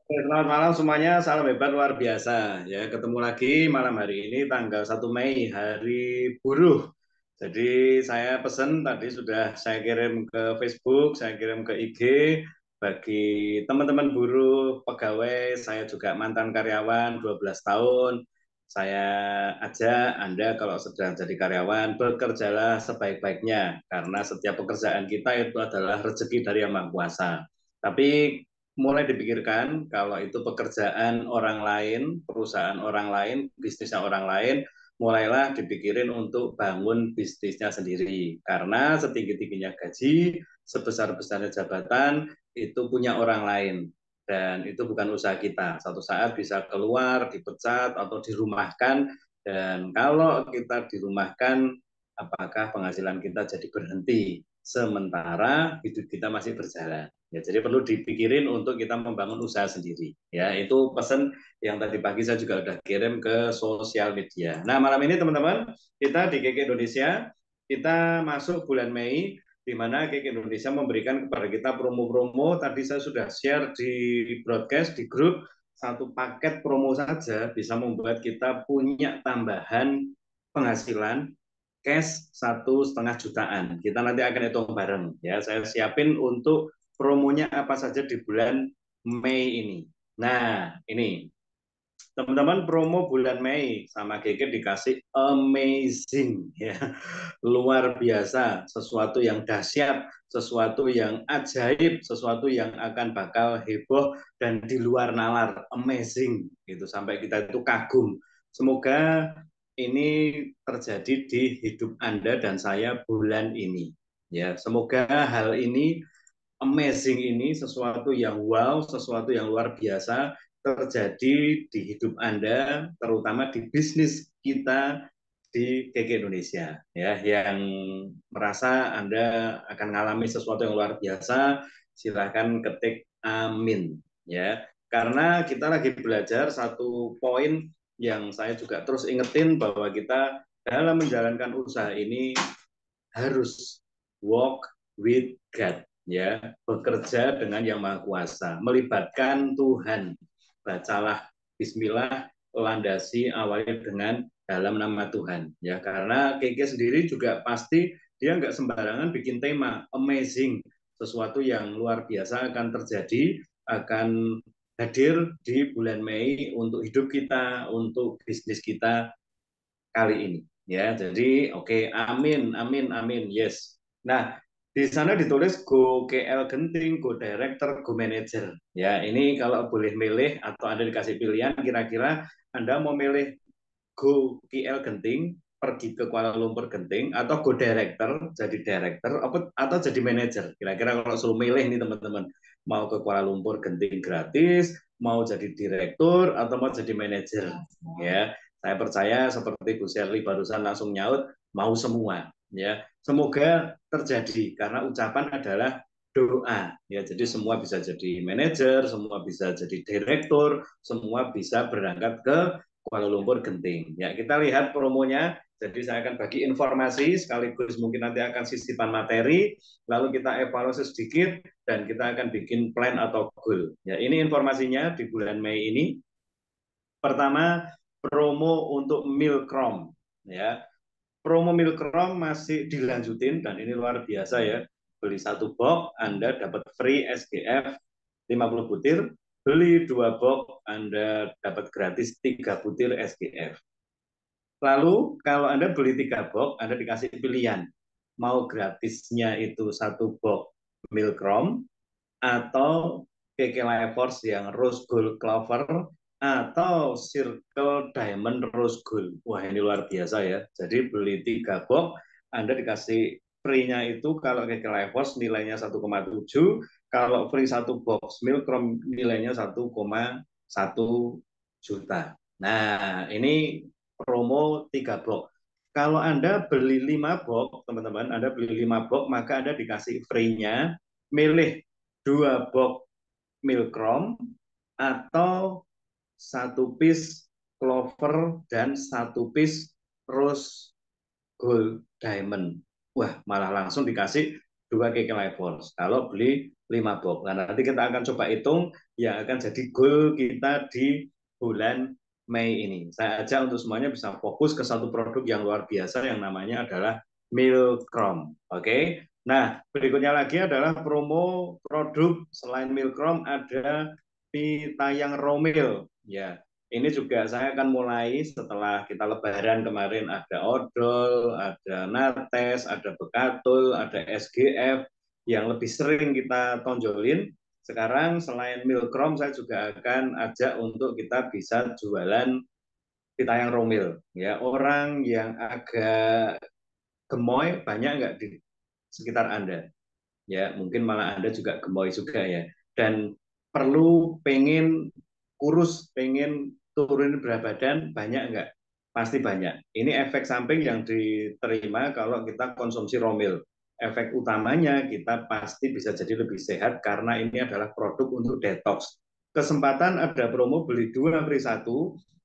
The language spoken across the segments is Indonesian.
Selamat malam semuanya, salam hebat luar biasa. Ya, ketemu lagi malam hari ini tanggal 1 Mei, Hari Buruh. Jadi saya pesan tadi sudah saya kirim ke Facebook, saya kirim ke IG bagi teman-teman buruh, pegawai, saya juga mantan karyawan 12 tahun. Saya ajak Anda kalau sedang jadi karyawan, bekerjalah sebaik-baiknya karena setiap pekerjaan kita itu adalah rezeki dari Yang Maha Kuasa. Tapi mulai dipikirkan kalau itu pekerjaan orang lain, perusahaan orang lain, bisnisnya orang lain, mulailah dipikirin untuk bangun bisnisnya sendiri. Karena setinggi-tingginya gaji, sebesar-besarnya jabatan, itu punya orang lain. Dan itu bukan usaha kita. Satu saat bisa keluar, dipecat, atau dirumahkan. Dan kalau kita dirumahkan, apakah penghasilan kita jadi berhenti? Sementara hidup kita masih berjalan. Ya, jadi perlu dipikirin untuk kita membangun usaha sendiri. Ya, itu pesan yang tadi pagi saya juga udah kirim ke sosial media. Nah, malam ini teman-teman, kita di KK Indonesia, kita masuk bulan Mei, di mana KK Indonesia memberikan kepada kita promo-promo. Tadi saya sudah share di broadcast, di grup, satu paket promo saja bisa membuat kita punya tambahan penghasilan cash 1,5 jutaan. Kita nanti akan hitung bareng. Ya, saya siapin untuk promonya apa saja di bulan Mei ini. Nah, ini teman-teman promo bulan Mei sama Gege dikasih amazing ya. Luar biasa, sesuatu yang dahsyat, sesuatu yang ajaib, sesuatu yang akan bakal heboh dan di luar nalar, amazing gitu sampai kita itu kagum. Semoga ini terjadi di hidup Anda dan saya bulan ini. Ya, semoga hal ini amazing ini sesuatu yang wow, sesuatu yang luar biasa terjadi di hidup Anda, terutama di bisnis kita di KK Indonesia. Ya, yang merasa Anda akan mengalami sesuatu yang luar biasa, silakan ketik amin. Ya, karena kita lagi belajar satu poin yang saya juga terus ingetin bahwa kita dalam menjalankan usaha ini harus walk with God, ya, bekerja dengan Yang Maha Kuasa, melibatkan Tuhan. Bacalah Bismillah, landasi awalnya dengan dalam nama Tuhan, ya, karena Keke sendiri juga pasti dia nggak sembarangan bikin tema amazing, sesuatu yang luar biasa akan terjadi, akan hadir di bulan Mei untuk hidup kita, untuk bisnis kita kali ini. Ya, jadi oke, okay, amin, amin, amin, yes. Nah, di sana ditulis go KL Genting, go director, go manager. Ya, ini kalau boleh milih atau Anda dikasih pilihan, kira-kira Anda mau milih go KL Genting, pergi ke Kuala Lumpur Genting, atau go director, jadi director, atau jadi manager. Kira-kira kalau suruh milih nih teman-teman, mau ke Kuala Lumpur Genting gratis, mau jadi direktur, atau mau jadi manajer. Ya, saya percaya seperti Bu Sherly barusan langsung nyaut, mau semua. Ya, semoga terjadi karena ucapan adalah doa. Ya, jadi semua bisa jadi manajer, semua bisa jadi direktur, semua bisa berangkat ke Kuala Lumpur Genting. Ya, kita lihat promonya. Jadi saya akan bagi informasi sekaligus mungkin nanti akan sisipan materi, lalu kita evaluasi sedikit dan kita akan bikin plan atau goal. Ya, ini informasinya di bulan Mei ini. Pertama, promo untuk Milkrom, ya. Promo Milkrom masih dilanjutin dan ini luar biasa ya. Beli satu box Anda dapat free SGF 50 butir, beli dua box Anda dapat gratis 3 butir SGF. Lalu kalau Anda beli 3 box, Anda dikasih pilihan. Mau gratisnya itu satu box Milkrom atau Keke Life Force yang Rose Gold Clover atau Circle Diamond Rose Gold. Wah, ini luar biasa ya. Jadi beli 3 box, Anda dikasih free-nya itu kalau Keke Life Force nilainya 1,7, kalau free satu box Milkrom nilainya 1,1 juta. Nah, ini promo 3 box. Kalau Anda beli 5 box, teman-teman, Anda beli 5 box, maka Anda dikasih free-nya milih 2 box Milkrom atau satu piece clover dan satu piece rose gold diamond. Wah, malah langsung dikasih 2 KK Life Force kalau beli 5 box. Nah, nanti kita akan coba hitung yang akan jadi goal kita di bulan Mei ini. Saya ajak untuk semuanya bisa fokus ke satu produk yang luar biasa yang namanya adalah Milkrom. Oke. Nah, berikutnya lagi adalah promo produk selain Milkrom ada Pitayang Romil. Ya, ini juga saya akan mulai setelah kita lebaran kemarin ada odol, ada nates, ada bekatul, ada SGF yang lebih sering kita tonjolin. Sekarang selain Milkrom saya juga akan ajak untuk kita bisa jualan Pitayang Romil. Ya, orang yang agak gemoy banyak nggak di sekitar Anda? Ya, mungkin malah Anda juga gemoy juga ya. Dan perlu pengen kurus, pengen turunin berat badan, banyak nggak? Pasti banyak. Ini efek samping yang diterima kalau kita konsumsi Romil. Efek utamanya kita pasti bisa jadi lebih sehat karena ini adalah produk untuk detox. Kesempatan ada promo beli 2 beli 1,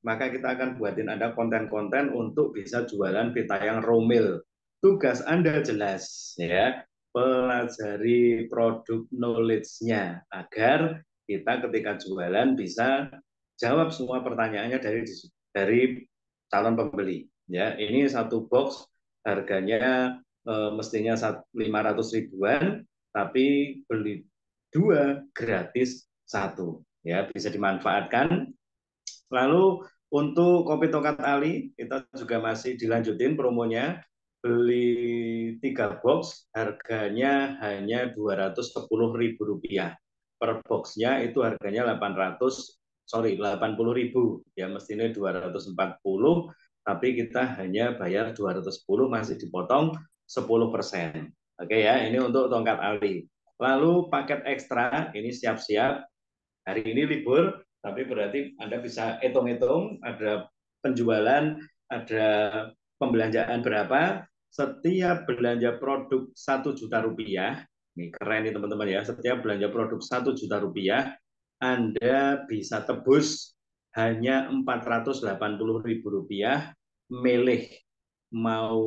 maka kita akan buatin Anda konten-konten untuk bisa jualan Pitayang Romil. Tugas Anda jelas ya, pelajari produk knowledge-nya agar kita ketika jualan bisa jawab semua pertanyaannya dari calon pembeli. Ya, ini satu box harganya mestinya 500 ribuan, tapi beli 2 gratis 1. Ya, bisa dimanfaatkan. Lalu untuk kopi tongkat Ali kita juga masih dilanjutin promonya, beli 3 box harganya hanya Rp210.000 per boxnya, itu harganya 80.000 ya, mestinya 240, tapi kita hanya bayar 210, masih dipotong 10%. Oke ya, ini untuk tongkat Ali. Lalu paket ekstra ini siap-siap hari ini libur, tapi berarti Anda bisa hitung-hitung ada penjualan, ada pembelanjaan berapa, setiap belanja produk Rp1.000.000, ini keren nih teman-teman ya, setiap belanja produk Rp1.000.000, Anda bisa tebus hanya Rp480.000, milih mau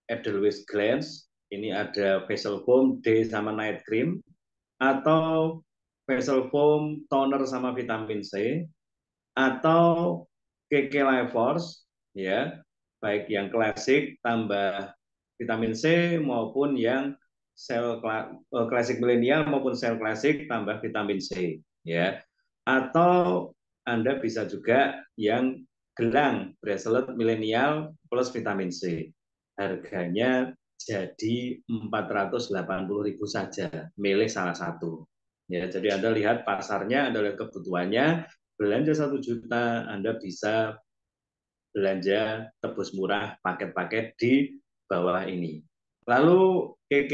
Edelweiss Glance, ini ada facial foam day sama night cream, atau facial foam toner sama vitamin C, atau KK Life Force ya, baik yang klasik tambah vitamin C maupun yang sel klasik milenial maupun sel klasik tambah vitamin C ya, atau Anda bisa juga yang gelang bracelet milenial plus vitamin C, harganya jadi 480.000 saja, milih salah satu. Ya, jadi Anda lihat pasarnya, Anda lihat kebutuhannya, belanja 1 juta, Anda bisa belanja tebus murah paket-paket di bawah ini. Lalu KK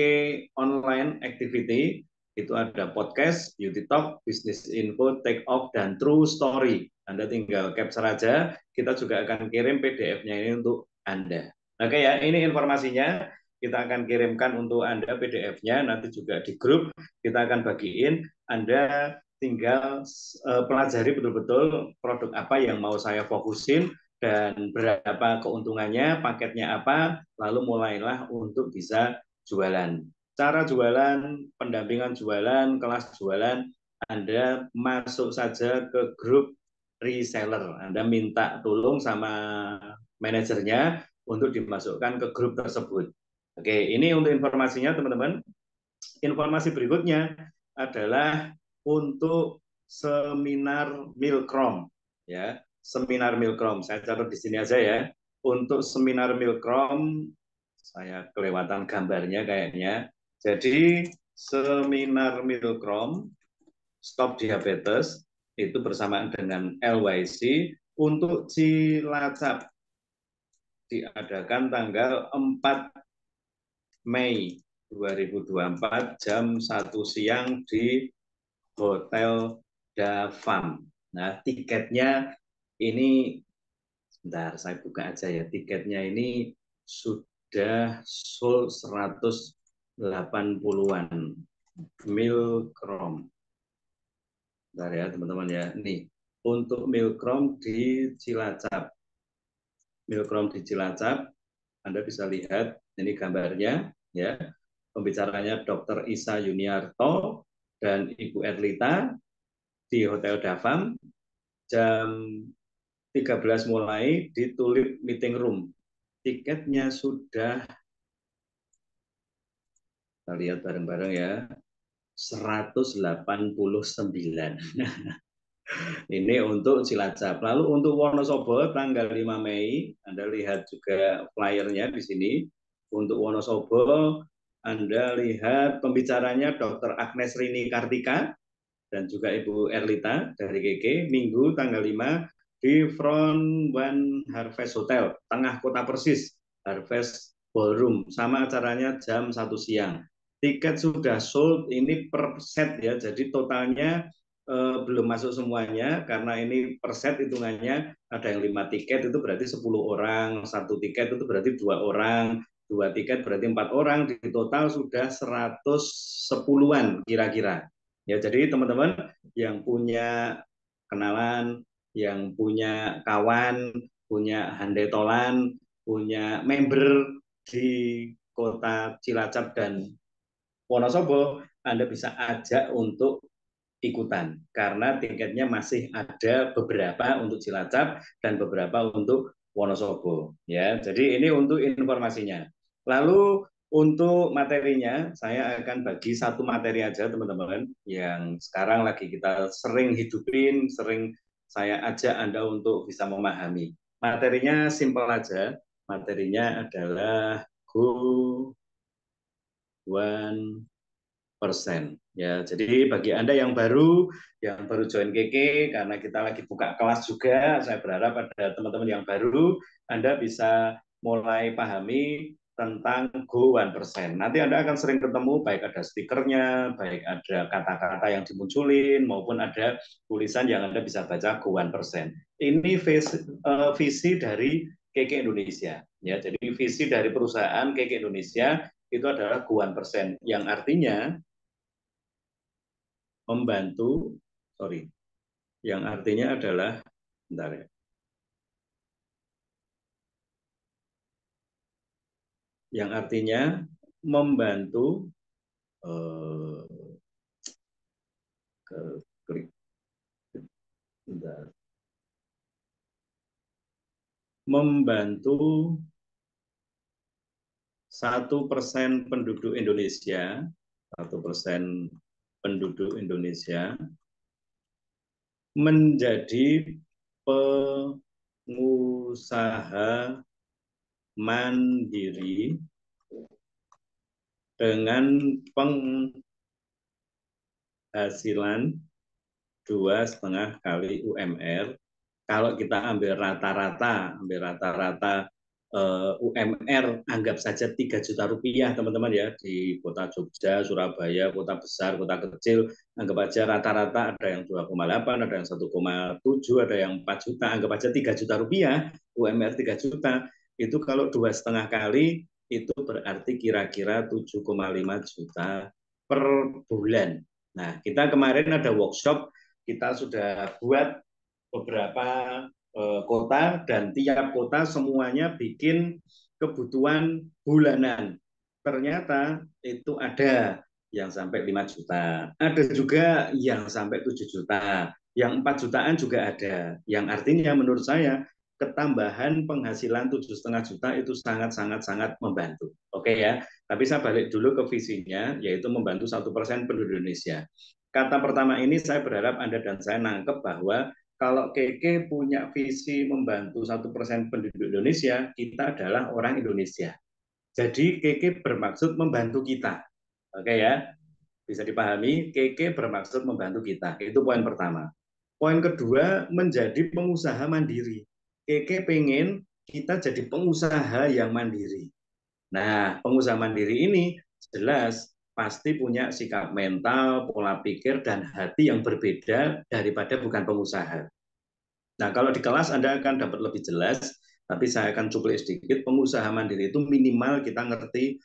Online Activity, itu ada podcast, Beauty Talk, Business Info, Take Off, dan True Story. Anda tinggal capture aja, kita juga akan kirim PDF-nya ini untuk Anda. Oke ya, ini informasinya. Kita akan kirimkan untuk Anda PDF-nya, nanti juga di grup kita akan bagiin. Anda tinggal pelajari betul-betul produk apa yang mau saya fokusin, dan berapa keuntungannya, paketnya apa, lalu mulailah untuk bisa jualan. Cara jualan, pendampingan jualan, kelas jualan, Anda masuk saja ke grup reseller. Anda minta tolong sama manajernya untuk dimasukkan ke grup tersebut. Oke, ini untuk informasinya teman-teman. Informasi berikutnya adalah untuk seminar Milkrom ya, seminar Milkrom. Saya catat di sini aja ya. Untuk seminar Milkrom, saya kelewatan gambarnya kayaknya. Jadi seminar Milkrom Stop Diabetes itu bersamaan dengan LYC untuk Cilacap diadakan tanggal 4 Mei 2024 jam 1 siang di Hotel Davam. Nah, tiketnya ini, sebentar saya buka aja ya, tiketnya ini sudah sold 180-an. Milkrom. Bentar ya teman-teman ya. Nih, untuk Milkrom di Cilacap. Milkrom di Cilacap, Anda bisa lihat ini gambarnya ya. pembicaranya Dr. Isa Yuniarto dan Ibu Erlita di Hotel Davam jam 13 mulai di Tulip Meeting Room. Tiketnya sudah, kita lihat bareng-bareng ya, 189. Ini untuk Cilacap. Lalu untuk Wonosobo tanggal 5 Mei, Anda lihat juga flyernya di sini. Untuk Wonosobo, Anda lihat pembicaranya Dr. Agnes Rini Kartika dan juga Ibu Erlita dari GG, Minggu tanggal 5 di Front One Harvest Hotel, tengah kota persis, Harvest Ballroom. Sama acaranya jam 1 siang. Tiket sudah sold, ini per set ya, jadi totalnya belum masuk semuanya, karena ini per set hitungannya, ada yang 5 tiket, itu berarti 10 orang, 1 tiket itu berarti 2 orang, 2 tiket berarti 4 orang, di total sudah 110-an kira-kira. Ya, jadi teman-teman yang punya kenalan, yang punya kawan, punya handai tolan, punya member di kota Cilacap dan Wonosobo, Anda bisa ajak untuk ikutan karena tiketnya masih ada beberapa untuk Cilacap dan beberapa untuk Wonosobo ya. Jadi ini untuk informasinya. Lalu untuk materinya saya akan bagi satu materi aja teman-teman yang sekarang lagi kita sering hidupin, sering saya ajak Anda untuk bisa memahami. Materinya simpel aja. Materinya adalah Go One persen ya. Jadi bagi Anda yang baru join KK, karena kita lagi buka kelas juga, saya berharap ada teman-teman yang baru Anda bisa mulai pahami tentang Go 1%. Nanti Anda akan sering ketemu, baik ada stikernya, baik ada kata-kata yang dimunculin, maupun ada tulisan yang Anda bisa baca Go 1%. Ini visi dari KK Indonesia ya. Jadi visi dari perusahaan KK Indonesia itu adalah Go 1%, yang artinya membantu, yang artinya adalah, bentar ya, yang artinya membantu, klik, bentar, membantu 1% penduduk Indonesia, 1% penduduk Indonesia menjadi pengusaha mandiri dengan penghasilan 2,5 kali UMR. Kalau kita ambil rata-rata UMR, anggap saja 3 juta rupiah teman-teman ya, di kota Jogja, Surabaya, kota besar, kota kecil, anggap aja rata-rata ada yang 2,8, ada yang 1,7, ada yang 4 juta, anggap aja 3 juta rupiah, UMR 3 juta, itu kalau 2,5 kali, itu berarti kira-kira 7,5 juta per bulan. Nah, kita kemarin ada workshop, kita sudah buat beberapa kota, dan tiap kota semuanya bikin kebutuhan bulanan. Ternyata itu ada yang sampai 5 juta, ada juga yang sampai 7 juta, yang 4 jutaan juga ada. Yang artinya menurut saya ketambahan penghasilan 7,5 juta itu sangat membantu. Oke ya, tapi saya balik dulu ke visinya, yaitu membantu 1% penduduk Indonesia. Kata pertama ini saya berharap Anda dan saya nangkep bahwa kalau KK punya visi membantu 1% penduduk Indonesia, kita adalah orang Indonesia. Jadi KK bermaksud membantu kita. Oke ya, bisa dipahami, KK bermaksud membantu kita. Itu poin pertama. Poin kedua, menjadi pengusaha mandiri. KK pengen kita jadi pengusaha yang mandiri. Nah, pengusaha mandiri ini jelas pasti punya sikap mental, pola pikir, dan hati yang berbeda daripada bukan pengusaha. Nah, kalau di kelas Anda akan dapat lebih jelas, tapi saya akan cuplik sedikit. Pengusaha mandiri itu minimal kita ngerti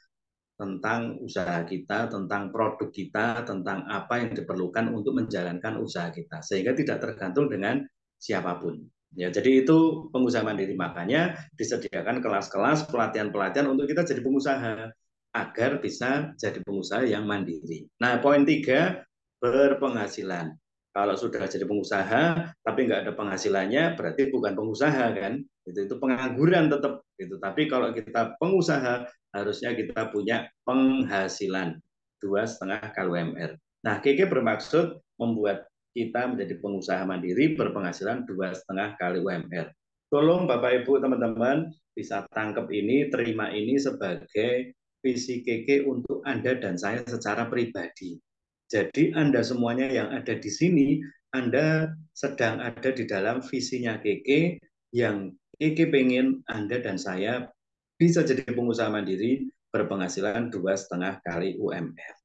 tentang usaha kita, tentang produk kita, tentang apa yang diperlukan untuk menjalankan usaha kita, sehingga tidak tergantung dengan siapapun. Ya, jadi itu pengusaha mandiri. Makanya disediakan kelas-kelas pelatihan-pelatihan untuk kita jadi pengusaha. agar bisa jadi pengusaha yang mandiri. Nah, poin 3, berpenghasilan. Kalau sudah jadi pengusaha tapi nggak ada penghasilannya, berarti bukan pengusaha kan? Itu pengangguran tetap. Gitu. Tapi kalau kita pengusaha, harusnya kita punya penghasilan 2,5 kali UMR. Nah, KK bermaksud membuat kita menjadi pengusaha mandiri berpenghasilan 2,5 kali UMR. Tolong Bapak Ibu teman-teman bisa tangkap ini, terima ini sebagai visi KK untuk Anda dan saya secara pribadi. Jadi Anda semuanya yang ada di sini, Anda sedang ada di dalam visinya KK yang KK pengen Anda dan saya bisa jadi pengusaha mandiri berpenghasilan 2,5 kali UMR.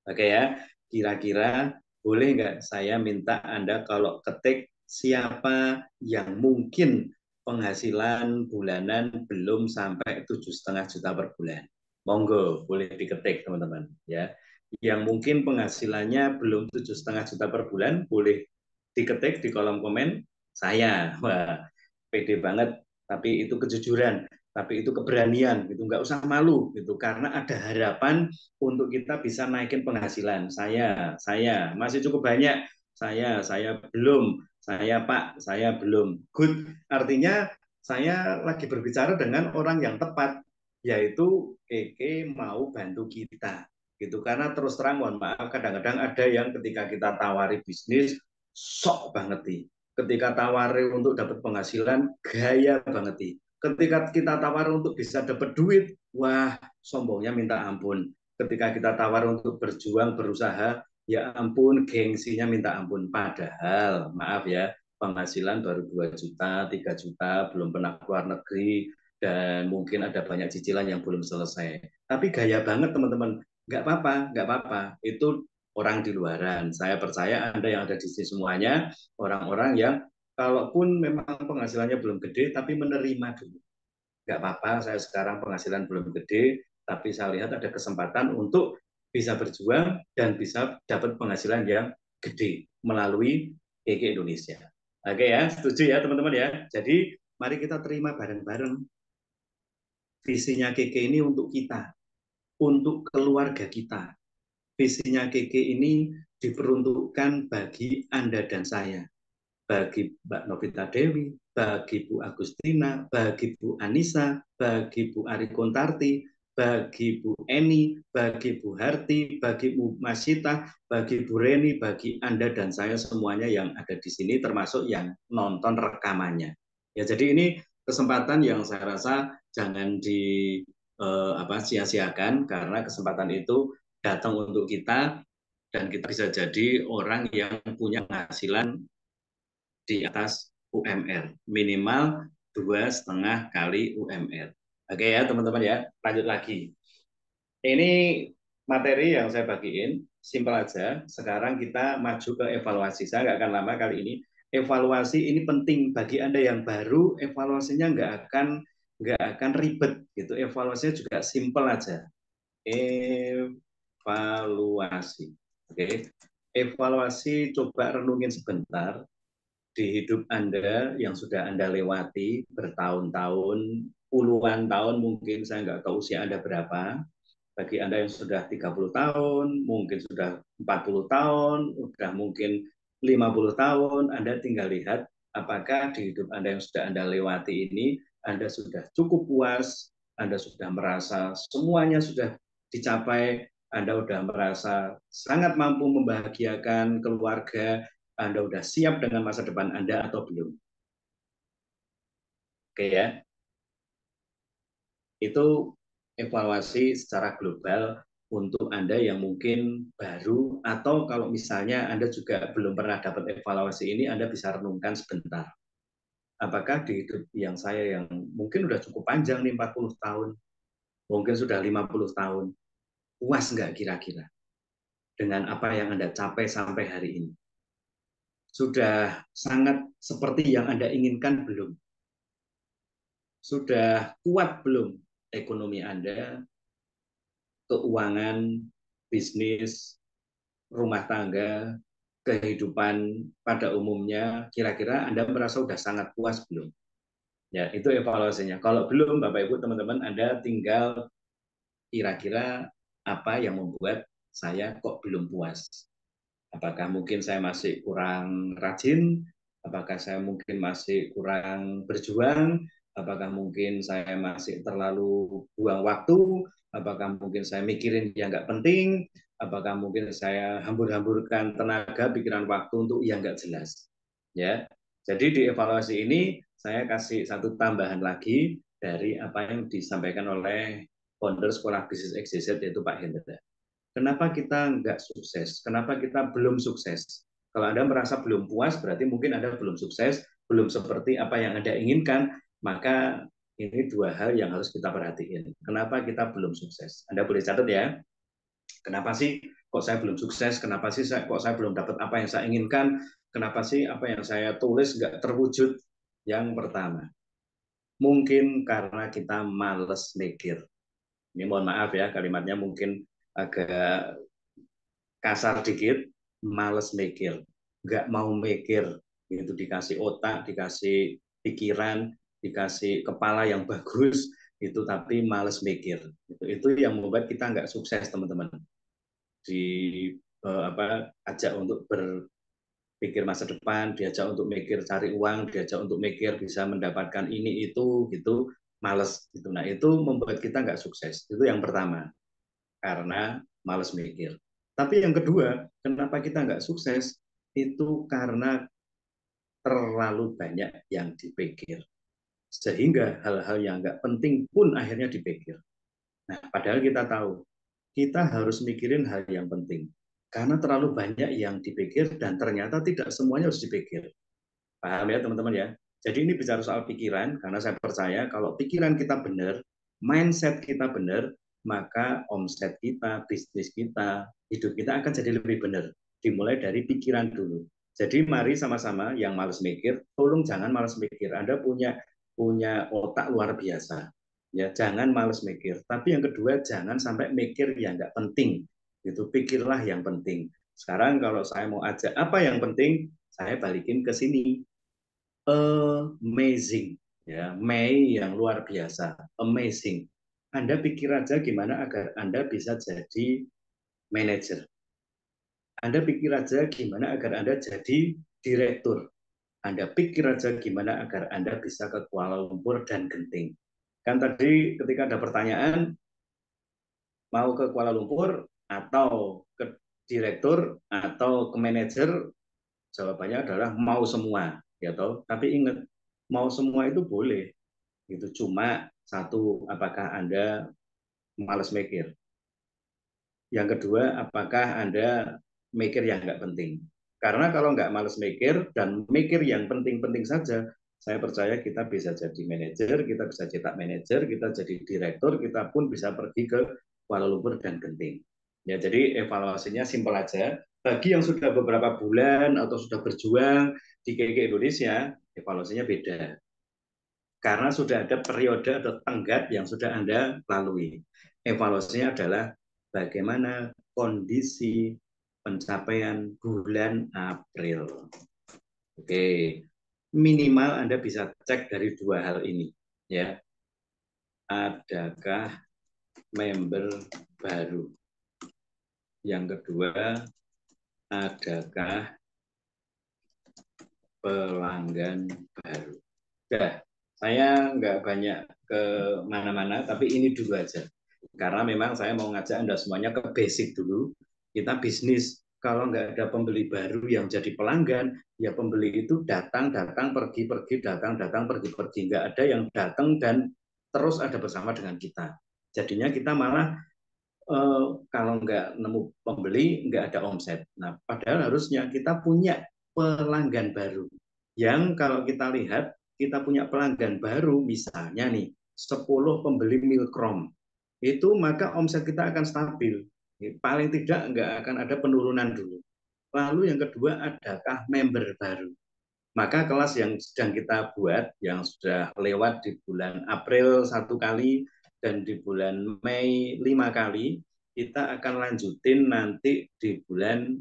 Oke ya, kira-kira boleh nggak saya minta Anda kalau ketik siapa yang mungkin penghasilan bulanan belum sampai 7,5 juta per bulan? Monggo, boleh diketik teman-teman ya. Yang mungkin penghasilannya belum 7,5 juta per bulan, boleh diketik di kolom komen saya. Wah, pede banget, tapi itu kejujuran, tapi itu keberanian gitu, nggak usah malu gitu, karena ada harapan untuk kita bisa naikin penghasilan. Saya masih cukup banyak, saya belum, saya Pak, saya belum. Good, artinya saya lagi berbicara dengan orang yang tepat, yaitu Keke mau bantu kita gitu. Karena terus terang mohon maaf, kadang-kadang ada yang ketika kita tawari bisnis sok banget nih, ketika tawari untuk dapat penghasilan gaya banget nih, ketika kita tawar untuk bisa dapat duit, wah sombongnya minta ampun. Ketika kita tawar untuk berjuang, berusaha, ya ampun, gengsinya minta ampun. Padahal, maaf ya, penghasilan baru 2 juta, 3 juta, belum pernah keluar negeri, dan mungkin ada banyak cicilan yang belum selesai. Tapi gaya banget teman-teman. Nggak apa-apa, nggak apa-apa. Itu orang di luaran. Saya percaya Anda yang ada di sini semuanya, orang-orang yang kalaupun memang penghasilannya belum gede, tapi menerima dulu. Nggak apa-apa, saya sekarang penghasilan belum gede, tapi saya lihat ada kesempatan untuk bisa berjuang dan bisa dapat penghasilan yang gede melalui KK Indonesia. Oke ya, setuju ya teman-teman ya. Jadi mari kita terima bareng-bareng visinya KK ini untuk kita, untuk keluarga kita. Visinya KK ini diperuntukkan bagi Anda dan saya, bagi Mbak Novita Dewi, bagi Bu Agustina, bagi Bu Anissa, bagi Bu Ari Kontarti, bagi Bu Eni, bagi Bu Harti, bagi Bu Masita, bagi Bu Reni, bagi Anda dan saya semuanya yang ada di sini, termasuk yang nonton rekamannya. Ya, jadi ini kesempatan yang saya rasa jangan sia-siakan, karena kesempatan itu datang untuk kita dan kita bisa jadi orang yang punya penghasilan di atas UMR, minimal 2,5 kali UMR. Oke ya teman-teman ya, lanjut lagi. Ini materi yang saya bagiin, simpel aja. Sekarang kita maju ke evaluasi. Saya nggak akan lama kali ini. Evaluasi ini penting bagi Anda yang baru, evaluasinya nggak akan ribet gitu. Evaluasinya juga simpel aja. Evaluasi. Oke. Evaluasi, coba renungin sebentar di hidup Anda yang sudah Anda lewati bertahun-tahun, puluhan tahun mungkin, saya nggak tahu usia Anda berapa. Bagi Anda yang sudah 30 tahun, mungkin sudah 40 tahun, sudah mungkin 50 tahun, Anda tinggal lihat apakah di hidup Anda yang sudah Anda lewati ini, Anda sudah cukup puas, Anda sudah merasa semuanya sudah dicapai, Anda sudah merasa sangat mampu membahagiakan keluarga, Anda sudah siap dengan masa depan Anda atau belum. Oke ya, itu evaluasi secara global untuk Anda yang mungkin baru, atau kalau misalnya Anda juga belum pernah dapat evaluasi ini, Anda bisa renungkan sebentar. Apakah di hidup yang saya yang mungkin sudah cukup panjang nih, 40 tahun, mungkin sudah 50 tahun, puas nggak kira-kira dengan apa yang Anda capai sampai hari ini? Sudah sangat seperti yang Anda inginkan belum? Sudah kuat belum ekonomi Anda, keuangan, bisnis, rumah tangga, kehidupan pada umumnya, kira-kira Anda merasa sudah sangat puas belum? Ya, itu evaluasinya. Kalau belum, Bapak Ibu, teman-teman, Anda tinggal kira-kira apa yang membuat saya kok belum puas. Apakah mungkin saya masih kurang rajin? Apakah saya mungkin masih kurang berjuang? Apakah mungkin saya masih terlalu buang waktu? Apakah mungkin saya mikirin yang nggak penting? Apakah mungkin saya hambur-hamburkan tenaga, pikiran, waktu untuk yang nggak jelas? Ya, jadi di evaluasi ini saya kasih satu tambahan lagi dari apa yang disampaikan oleh founder Sekolah Bisnis XYZ yaitu Pak Hendra. Kenapa kita nggak sukses? Kenapa kita belum sukses? Kalau Anda merasa belum puas, berarti mungkin Anda belum sukses, belum seperti apa yang Anda inginkan, maka ini dua hal yang harus kita perhatiin. Kenapa kita belum sukses? Anda boleh catat ya. Kenapa sih kok saya belum sukses? Kenapa sih kok saya belum dapat apa yang saya inginkan? Kenapa sih apa yang saya tulis nggak terwujud? Yang pertama, mungkin karena kita males mikir. Ini mohon maaf ya, kalimatnya mungkin agak kasar dikit, males mikir, nggak mau mikir, itu dikasih otak, dikasih pikiran, dikasih kepala yang bagus, itu tapi males mikir. Itu yang membuat kita nggak sukses teman-teman. Di ajak untuk berpikir masa depan, diajak untuk mikir cari uang, diajak untuk mikir bisa mendapatkan ini itu, gitu, males. Gitu. Nah itu membuat kita nggak sukses. Itu yang pertama karena males mikir. Tapi yang kedua, kenapa kita nggak sukses? Itu karena terlalu banyak yang dipikir. Sehingga hal-hal yang nggak penting pun akhirnya dipikir. Nah, padahal kita tahu, kita harus mikirin hal yang penting. Karena terlalu banyak yang dipikir dan ternyata tidak semuanya harus dipikir. Paham ya teman-teman ya? Jadi ini bicara soal pikiran, karena saya percaya kalau pikiran kita benar, mindset kita benar, maka omset kita, bisnis kita, hidup kita akan jadi lebih benar. Dimulai dari pikiran dulu. Jadi mari sama-sama yang malas mikir, tolong jangan malas mikir. Anda punya otak luar biasa. Ya, jangan malas mikir. Tapi yang kedua, jangan sampai mikir yang nggak penting. Itu pikirlah yang penting. Sekarang kalau saya mau ajak apa yang penting, saya balikin ke sini amazing, ya, Mei yang luar biasa, amazing. Anda pikir aja gimana agar Anda bisa jadi manajer. Anda pikir aja gimana agar Anda jadi direktur. Anda pikir aja gimana agar Anda bisa ke Kuala Lumpur dan Genting. Kan tadi ketika ada pertanyaan, mau ke Kuala Lumpur atau ke direktur atau ke manajer, jawabannya adalah mau semua, ya toh. Tapi ingat, mau semua itu boleh. Itu cuma satu, apakah Anda malas mikir? Yang kedua, apakah Anda mikir yang nggak penting? Karena kalau nggak malas mikir dan mikir yang penting-penting saja, saya percaya kita bisa jadi manajer, kita bisa cetak manajer, kita jadi direktur, kita pun bisa pergi ke Kuala Lumpur dan Genting. Ya, jadi evaluasinya simpel aja. Bagi yang sudah beberapa bulan atau sudah berjuang di KK Indonesia, evaluasinya beda karena sudah ada periode atau tenggat yang sudah Anda lalui. Evaluasinya adalah bagaimana kondisi pencapaian bulan April. Oke, minimal Anda bisa cek dari dua hal ini, ya. Adakah member baru? Yang kedua, adakah pelanggan baru? Sudah, saya nggak banyak ke mana-mana, tapi ini dulu aja. Karena memang saya mau ngajak Anda semuanya ke basic dulu. Kita bisnis, kalau nggak ada pembeli baru yang jadi pelanggan, ya pembeli itu datang-datang, pergi-pergi, datang-datang, pergi-pergi. Nggak ada yang datang dan terus ada bersama dengan kita. Jadinya kita malah kalau nggak nemu pembeli, nggak ada omset. Nah, padahal harusnya kita punya pelanggan baru. Yang kalau kita lihat, kita punya pelanggan baru, misalnya nih, 10 pembeli Milkrom. Itu maka omset kita akan stabil. Paling tidak nggak akan ada penurunan dulu. Lalu yang kedua, adakah member baru? Maka kelas yang sedang kita buat, yang sudah lewat di bulan April 1 kali, dan di bulan Mei 5 kali, kita akan lanjutin nanti di bulan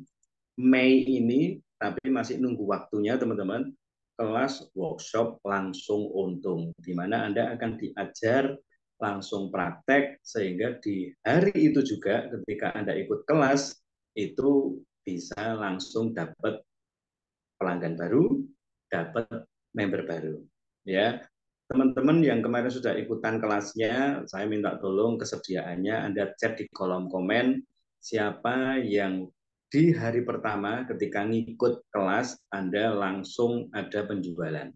Mei ini, tapi masih nunggu waktunya teman-teman, kelas workshop langsung untung, di mana Anda akan diajar langsung praktek, sehingga di hari itu juga ketika Anda ikut kelas, itu bisa langsung dapat pelanggan baru, dapat member baru. Ya, teman-teman yang kemarin sudah ikutan kelasnya, saya minta tolong kesediaannya Anda chat di kolom komen siapa yang di hari pertama ketika ngikut kelas Anda langsung ada penjualan.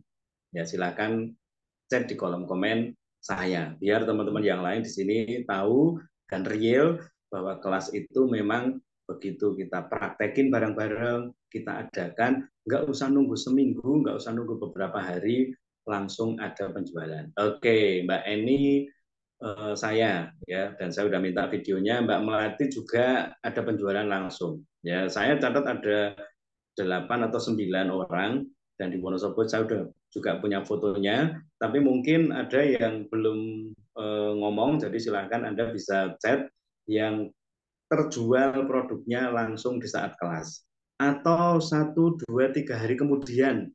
Ya, silakan chat di kolom komen saya, biar teman-teman yang lain di sini tahu dan real bahwa kelas itu memang begitu kita praktekin bareng-bareng, kita adakan, nggak usah nunggu seminggu, nggak usah nunggu beberapa hari, langsung ada penjualan. Oke, Mbak Eni, saya ya, dan saya udah minta videonya. Mbak Melati juga ada penjualan langsung. Ya, saya catat ada 8 atau 9 orang, dan di Wonosobo saya udah juga punya fotonya, tapi mungkin ada yang belum ngomong, jadi silahkan Anda bisa chat yang terjual produknya langsung di saat kelas. Atau 1, 2, 3 hari kemudian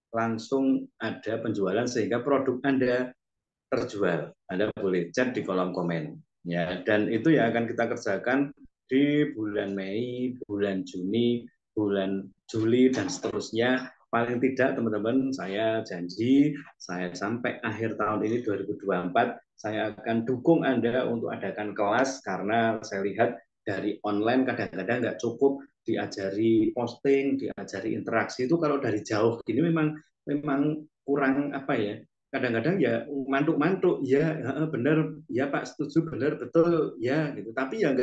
langsung ada penjualan sehingga produk Anda terjual. Anda boleh chat di kolom komen. Ya, dan itu yang akan kita kerjakan di bulan Mei, bulan Juni, bulan Juli, dan seterusnya. Paling tidak teman-teman, saya janji saya sampai akhir tahun ini 2024 saya akan dukung Anda untuk adakan kelas, karena saya lihat dari online kadang-kadang nggak cukup diajari posting, diajari interaksi, itu kalau dari jauh ini memang memang kurang apa ya, kadang-kadang ya mantuk-mantuk ya, benar ya Pak, setuju, benar, betul ya gitu, tapi ya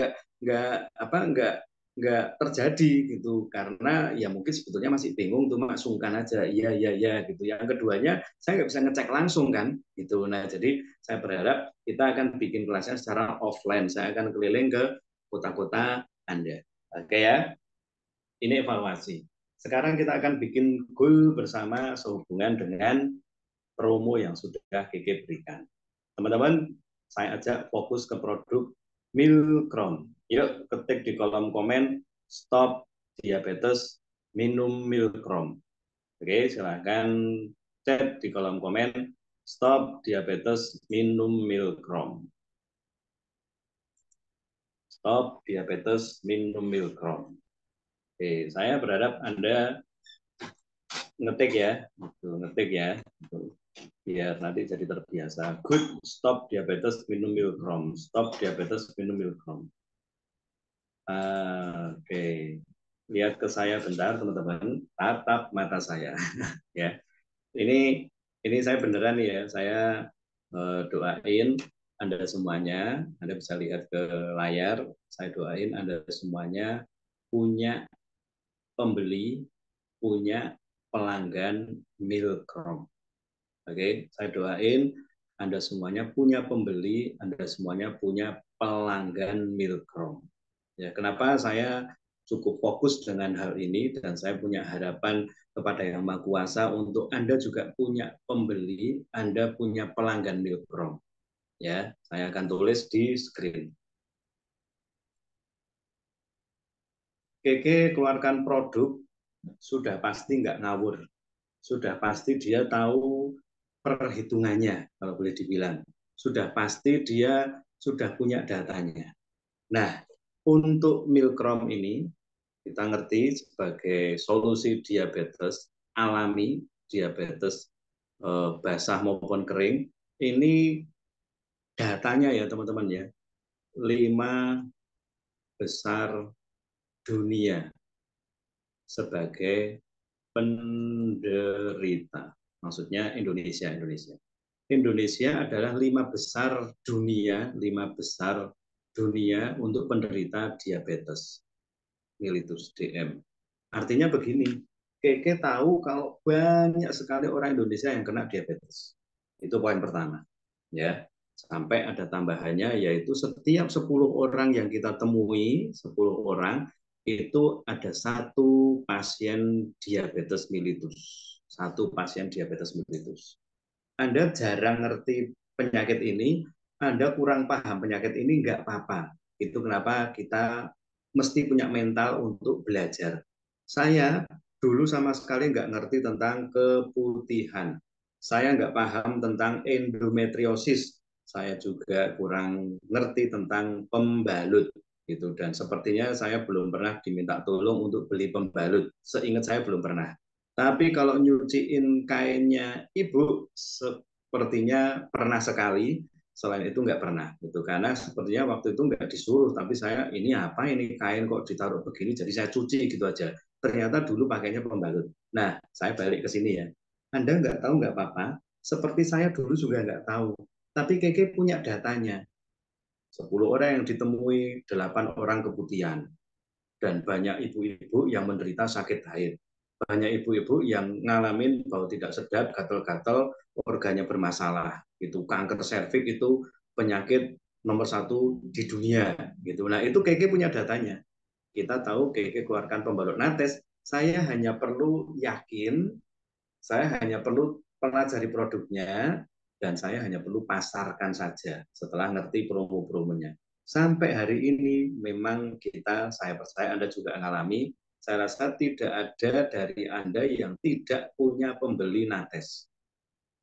nggak terjadi gitu, karena ya mungkin sebetulnya masih bingung tuh, mak sungkan aja iya iya iya gitu. Yang keduanya saya nggak bisa ngecek langsung kan gitu. Nah, jadi saya berharap kita akan bikin kelasnya secara offline, saya akan keliling ke kota-kota Anda. Oke ya, ini evaluasi. Sekarang kita akan bikin goal bersama sehubungan dengan promo yang sudah Keke berikan. Teman-teman, saya ajak fokus ke produk Milkrom. Yuk ketik di kolom komen, stop diabetes, minum Milkrom. Oke, silahkan chat di kolom komen, stop diabetes, minum Milkrom. Stop diabetes, minum Milkrom. Oke, saya berharap Anda ngetik ya, ngetik ya. Biar nanti jadi terbiasa. Good, stop diabetes, minum Milkrom. Stop diabetes, minum Milkrom. Oke, lihat ke saya bentar teman-teman. Tatap mata saya. Ya, ini saya beneran ya. Saya doain Anda semuanya. Anda bisa lihat ke layar. Saya doain Anda semuanya punya pembeli, punya pelanggan Milkrom. Oke, saya doain Anda semuanya punya pembeli, Anda semuanya punya pelanggan Milkrom. Ya, kenapa saya cukup fokus dengan hal ini, dan saya punya harapan kepada Yang Maha Kuasa untuk Anda juga punya pembeli, Anda punya pelanggan Milkrom. Ya, saya akan tulis di screen. Keke keluarkan produk sudah pasti nggak ngawur, sudah pasti dia tahu perhitungannya, kalau boleh dibilang. Sudah pasti dia sudah punya datanya. Nah, untuk Milkrom ini, kita ngerti sebagai solusi diabetes alami, diabetes basah maupun kering. Ini datanya ya teman-teman ya, 5 besar dunia sebagai penderita. Maksudnya Indonesia. Indonesia adalah 5 besar dunia, 5 besar dunia untuk penderita diabetes mellitus DM. Artinya begini, Keke tahu kalau banyak sekali orang Indonesia yang kena diabetes. Itu poin pertama. Ya, sampai ada tambahannya, yaitu setiap 10 orang yang kita temui, 10 orang itu ada 1 pasien diabetes mellitus. 1 pasien diabetes mellitus. Anda jarang ngerti penyakit ini, Anda kurang paham penyakit ini, nggak apa-apa. Itu kenapa kita mesti punya mental untuk belajar. Saya dulu sama sekali nggak ngerti tentang keputihan. Saya nggak paham tentang endometriosis. saya juga kurang ngerti tentang pembalut gitu, dan sepertinya saya belum pernah diminta tolong untuk beli pembalut. Seingat saya belum pernah. Tapi kalau nyuciin kainnya ibu, sepertinya pernah sekali. Selain itu nggak pernah gitu, karena sepertinya waktu itu nggak disuruh, tapi saya ini apa ini kain kok ditaruh begini, jadi saya cuci gitu aja. Ternyata dulu pakainya pembalut. Nah, saya balik ke sini ya. Anda nggak tahu nggak apa-apa, seperti saya dulu juga nggak tahu. Tapi Keke punya datanya. 10 orang yang ditemui, 8 orang keputihan. Dan banyak ibu-ibu yang menderita sakit haid. Banyak ibu-ibu yang ngalamin bau tidak sedap, gatal-gatal, organnya bermasalah. Itu kanker serviks itu penyakit nomor 1 di dunia. Gitu. Nah itu Keke punya datanya. Kita tahu Keke keluarkan pembalut nates. Saya hanya perlu yakin, saya hanya perlu pelajari produknya, dan saya hanya perlu pasarkan saja setelah ngerti promo-promonya. Sampai hari ini memang saya percaya Anda juga mengalami, saya rasa tidak ada dari Anda yang tidak punya pembeli nates.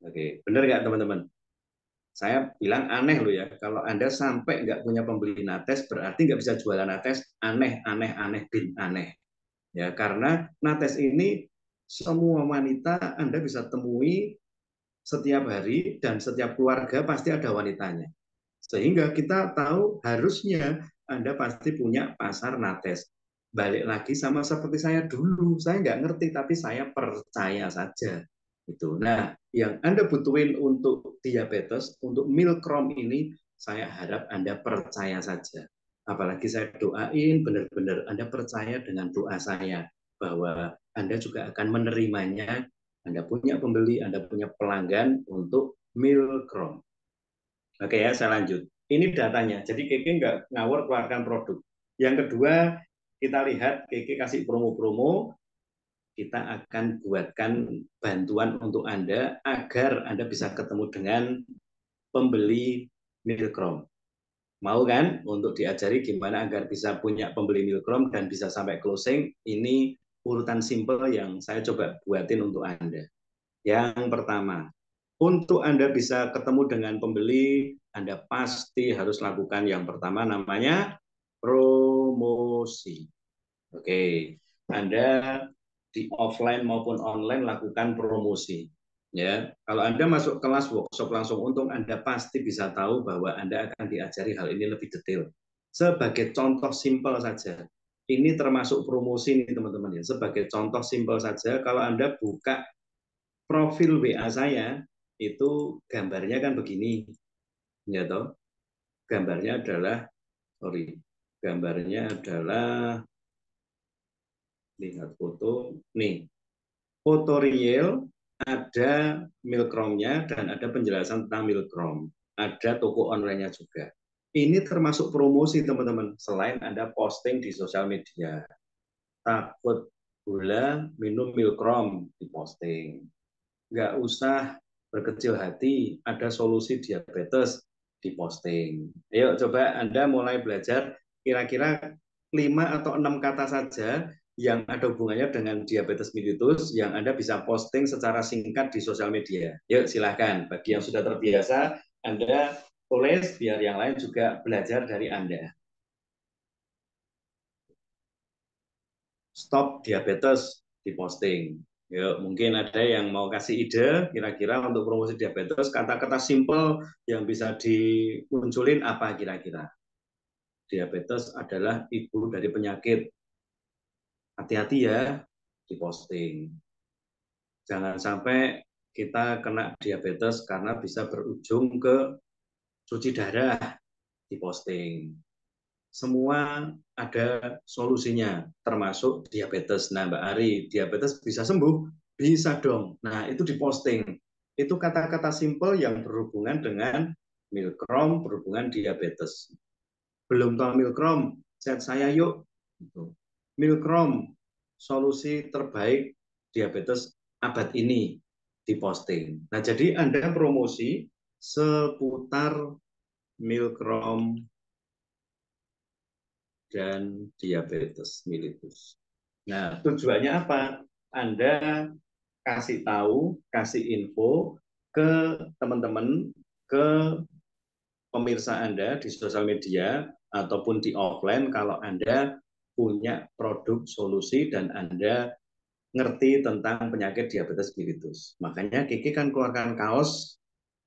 Oke, benar nggak teman-teman? Saya bilang aneh loh ya, kalau Anda sampai nggak punya pembeli nates, berarti nggak bisa jualan nates, aneh, aneh, aneh, bin aneh. Ya, karena nates ini semua wanita Anda bisa temui setiap hari, dan setiap keluarga pasti ada wanitanya. Sehingga kita tahu harusnya Anda pasti punya pasar nates. Balik lagi sama seperti saya dulu, saya nggak ngerti tapi saya percaya saja. Itu. Nah, yang Anda butuhin untuk diabetes, untuk milkrom ini, saya harap Anda percaya saja. Apalagi saya doain, benar-benar Anda percaya dengan doa saya, bahwa Anda juga akan menerimanya. Anda punya pembeli, Anda punya pelanggan untuk milkrom. Oke ya, saya lanjut. Ini datanya. Jadi Keke nggak ngawur keluarkan produk. Yang kedua, kita lihat Keke kasih promo-promo, kita akan buatkan bantuan untuk Anda agar Anda bisa ketemu dengan pembeli Milkrom. Mau kan untuk diajari gimana agar bisa punya pembeli Milkrom dan bisa sampai closing? Ini urutan simple yang saya coba buatin untuk Anda. Yang pertama, untuk Anda bisa ketemu dengan pembeli, Anda pasti harus lakukan yang pertama namanya promosi. Oke, Anda di offline maupun online lakukan promosi. Ya, kalau Anda masuk kelas workshop langsung untung, Anda pasti bisa tahu bahwa Anda akan diajari hal ini lebih detail. Sebagai contoh simpel saja, ini termasuk promosi nih teman-teman ya. Sebagai contoh simpel saja, kalau Anda buka profil WA saya, itu gambarnya kan begini, ya toh. Gambarnya adalah, sorry, gambarnya adalah, lihat foto, nih, foto real, ada milkromnya, dan ada penjelasan tentang milkrom. Ada toko online-nya juga. Ini termasuk promosi, teman-teman. Selain Anda posting di sosial media. Takut gula, minum milkrom, diposting. Nggak usah berkecil hati, ada solusi diabetes, diposting. Ayo coba Anda mulai belajar kira-kira 5 atau 6 kata saja yang ada hubungannya dengan diabetes mellitus yang Anda bisa posting secara singkat di sosial media. Yuk silahkan, bagi yang sudah terbiasa, Anda tulis biar yang lain juga belajar dari Anda. Stop diabetes, diposting. Yuk, mungkin ada yang mau kasih ide kira-kira untuk promosi diabetes, kata-kata simple yang bisa dimunculin apa kira-kira? Diabetes adalah ibu dari penyakit. Hati-hati ya, diposting. Jangan sampai kita kena diabetes karena bisa berujung ke cuci darah, diposting. Semua ada solusinya, termasuk diabetes. Nah, Mbak Ari, diabetes bisa sembuh? Bisa dong. Nah, itu diposting. Itu kata-kata simple yang berhubungan dengan milkrom, berhubungan diabetes. Belum tahu milkrom, chat saya yuk. Milkrom, solusi terbaik diabetes abad ini, diposting. Nah, jadi Anda promosi seputar milkrom dan diabetes mellitus. Nah, tujuannya apa? Anda kasih tahu, kasih info ke teman-teman, ke pemirsa Anda di sosial media ataupun di offline kalau Anda punya produk solusi dan Anda ngerti tentang penyakit diabetes mellitus. Makanya Kiki kan keluarkan kaos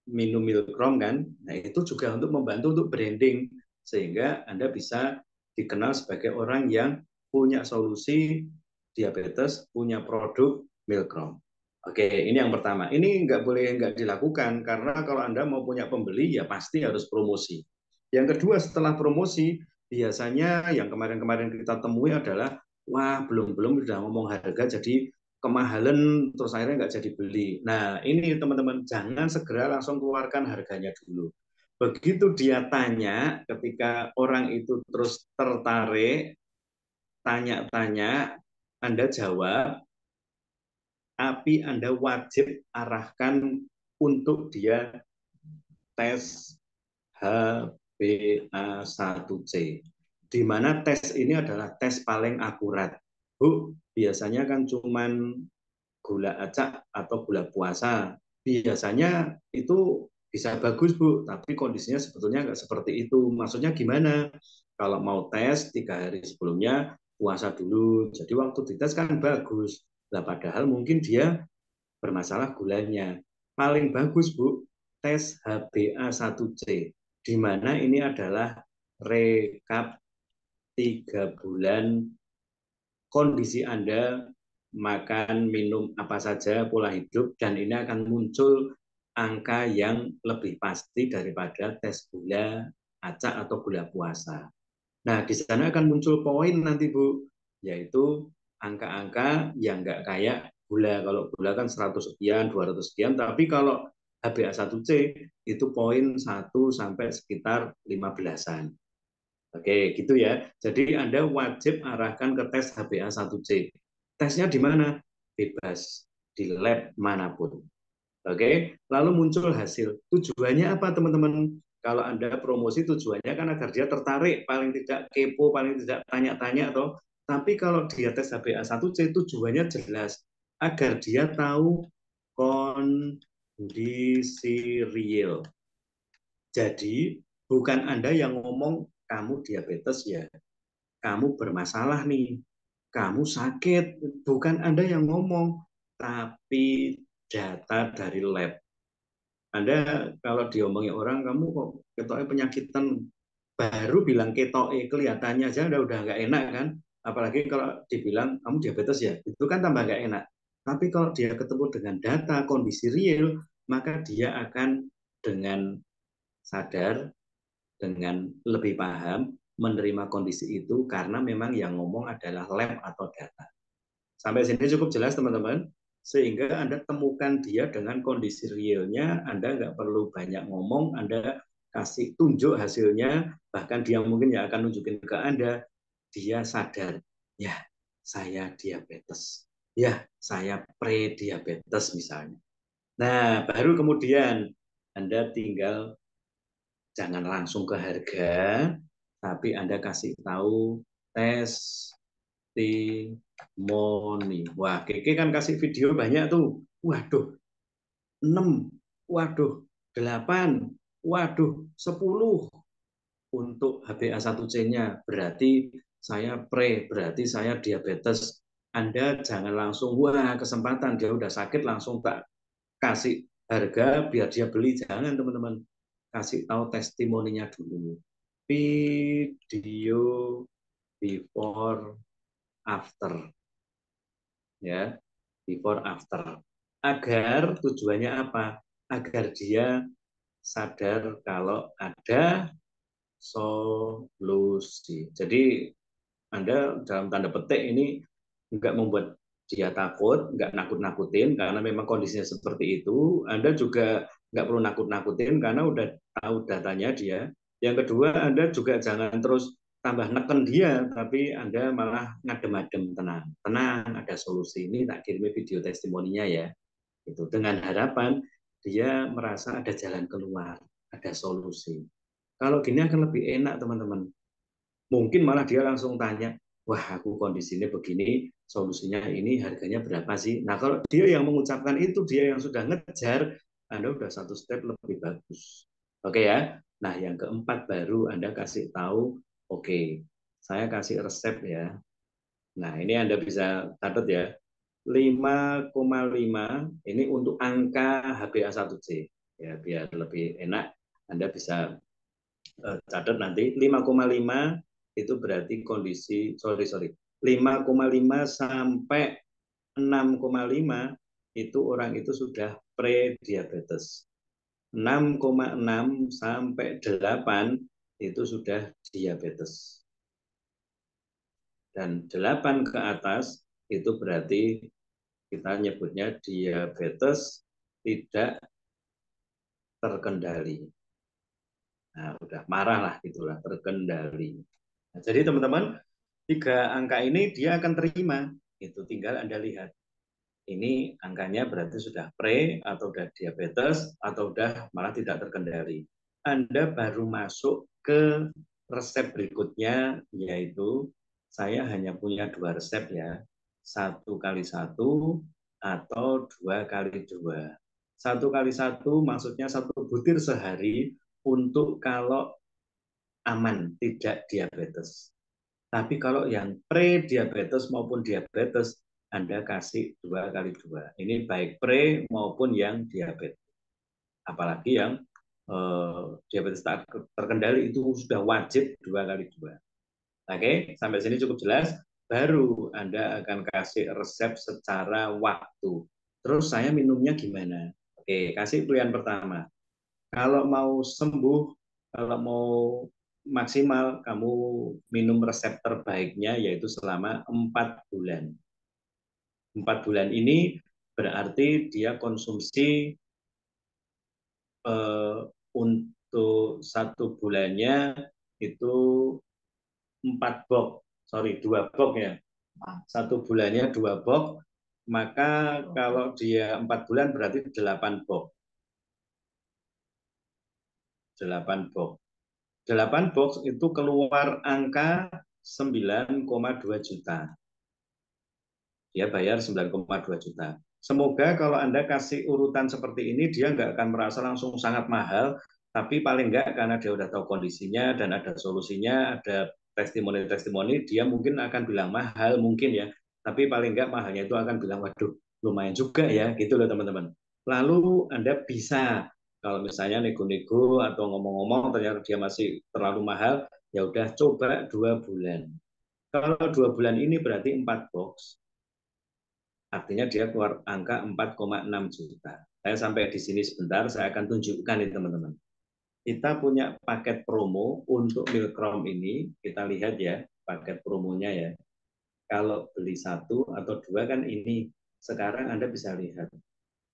minum Milkrom kan. Nah, itu juga untuk membantu untuk branding sehingga Anda bisa dikenal sebagai orang yang punya solusi diabetes, punya produk Milkrom. Oke, ini yang pertama. Ini nggak dilakukan karena kalau Anda mau punya pembeli ya pasti harus promosi. Yang kedua setelah promosi biasanya yang kemarin-kemarin kita temui adalah wah belum sudah ngomong harga jadi kemahalan terus akhirnya nggak jadi beli. Nah ini teman-teman jangan segera langsung keluarkan harganya dulu. Begitu dia tanya, ketika orang itu terus tertarik, tanya-tanya, Anda jawab, tapi Anda wajib arahkan untuk dia tes HbA1c. Di mana tes ini adalah tes paling akurat. Bu, biasanya kan cuman gula acak atau gula puasa. Biasanya itu bisa bagus, Bu, tapi kondisinya sebetulnya nggak seperti itu. Maksudnya gimana? Kalau mau tes 3 hari sebelumnya, puasa dulu. Jadi waktu dites kan bagus. Nah, padahal mungkin dia bermasalah gulanya. Paling bagus, Bu, tes HbA1c, di mana ini adalah rekap 3 bulan kondisi Anda makan, minum apa saja, pola hidup, dan ini akan muncul angka yang lebih pasti daripada tes gula acak atau gula puasa. Nah, di sana akan muncul poin nanti, Bu, yaitu angka-angka yang nggak kayak gula. Kalau gula kan 100 sekian, 200 sekian, tapi kalau HbA1c itu poin 1 sampai sekitar 15-an. Oke, gitu ya. Jadi Anda wajib arahkan ke tes HbA1c. Tesnya di mana? Bebas, di lab manapun. Oke, lalu muncul hasil. Tujuannya apa, teman-teman? Kalau Anda promosi tujuannya kan agar dia tertarik, paling tidak kepo, paling tidak tanya-tanya atau tapi kalau dia tes HbA1c tujuannya jelas agar dia tahu kondisi real. Jadi bukan Anda yang ngomong kamu diabetes ya, kamu bermasalah nih, kamu sakit, bukan Anda yang ngomong, tapi data dari lab. Anda kalau diomongin orang, kamu kok ketoknya penyakitan, baru bilang ketoke, kelihatannya aja udah nggak enak kan. Apalagi kalau dibilang kamu diabetes ya, itu kan tambah nggak enak. Tapi kalau dia ketemu dengan data, kondisi real, maka dia akan dengan sadar, dengan lebih paham, menerima kondisi itu karena memang yang ngomong adalah lab atau data. Sampai sini cukup jelas teman-teman? Sehingga Anda temukan dia dengan kondisi realnya, Anda nggak perlu banyak ngomong, Anda kasih tunjuk hasilnya, bahkan dia mungkin yang akan nunjukin ke Anda, dia sadar, ya saya diabetes, ya saya pre-diabetes misalnya. Nah, baru kemudian Anda tinggal jangan langsung ke harga, tapi Anda kasih tahu testimoni. Wah, Keke kan kasih video banyak tuh. Waduh, 6, waduh, 8, waduh, 10 untuk HbA1c-nya. Berarti saya berarti saya diabetes. Anda jangan langsung, wah kesempatan dia udah sakit langsung tak kasih harga biar dia beli. Jangan teman-teman, kasih tahu testimoninya dulu. Video before after, ya, before after. Agar tujuannya apa? Agar dia sadar kalau ada solusi. Jadi Anda dalam tanda petik ini nggak membuat dia takut, nggak nakut-nakutin karena memang kondisinya seperti itu. Anda juga nggak perlu nakut-nakutin karena udah tahu datanya dia. Yang kedua, Anda juga jangan terus tambah neken dia, tapi Anda malah ngadem-adem, tenang. Tenang, ada solusi. Ini tak kirim video testimoninya ya. Itu dengan harapan dia merasa ada jalan keluar, ada solusi. Kalau gini akan lebih enak, teman-teman. Mungkin malah dia langsung tanya, wah aku kondisinya begini, solusinya ini, harganya berapa sih? Nah kalau dia yang mengucapkan itu, dia yang sudah ngejar, Anda udah satu step lebih bagus. Oke ya, Nah, yang keempat baru Anda kasih tahu, oke, saya kasih resep ya. Nah, ini Anda bisa catat ya. 5,5 ini untuk angka HbA1c. Ya, biar lebih enak Anda bisa catat nanti 5,5 itu berarti kondisi sorry 5,5 sampai 6,5 itu orang itu sudah pre-diabetes. 6,6 sampai 8 itu sudah diabetes. Dan 8 ke atas itu berarti kita nyebutnya diabetes tidak terkendali. Nah, udah marah lah gitulah, terkendali. Nah, jadi teman-teman, tiga angka ini dia akan terima. Itu tinggal Anda lihat. Ini angkanya berarti sudah pre atau sudah diabetes atau sudah malah tidak terkendali. Anda baru masuk ke resep berikutnya, yaitu saya hanya punya 2 resep ya. 1x1 atau 2x2. 1x1 maksudnya 1 butir sehari untuk kalau aman, tidak diabetes. Tapi kalau yang pre-diabetes maupun diabetes, Anda kasih 2x2. Ini baik pre maupun yang diabetes. Apalagi yang diabetes terkendali itu sudah wajib 2x2. Oke, sampai sini cukup jelas. Baru Anda akan kasih resep secara waktu. Terus saya minumnya gimana? Oke, kasih pilihan pertama. Kalau mau sembuh, kalau mau maksimal, kamu minum resep terbaiknya yaitu selama 4 bulan. 4 bulan ini berarti dia konsumsi untuk 1 bulannya itu 4 box, sorry 2 box ya. 1 bulannya 2 box, maka kalau dia 4 bulan berarti 8 box. 8 box. 8 box itu keluar angka 9,2 juta. Dia bayar 9,2 juta. Semoga kalau Anda kasih urutan seperti ini, dia nggak akan merasa langsung sangat mahal, tapi paling nggak karena dia udah tahu kondisinya dan ada solusinya, ada testimoni-testimoni, dia mungkin akan bilang mahal mungkin ya, tapi paling nggak mahalnya itu akan bilang, waduh, lumayan juga ya, gitu loh teman-teman. Lalu Anda bisa, kalau misalnya nego-nego atau ngomong-ngomong ternyata dia masih terlalu mahal, ya udah coba 2 bulan. Kalau 2 bulan ini berarti 4 box, artinya dia keluar angka 4,6 juta. Saya sampai di sini sebentar, saya akan tunjukkan nih teman-teman. Kita punya paket promo untuk Milkrom ini, kita lihat ya paket promonya ya. Kalau beli 1 atau 2 kan ini, sekarang Anda bisa lihat.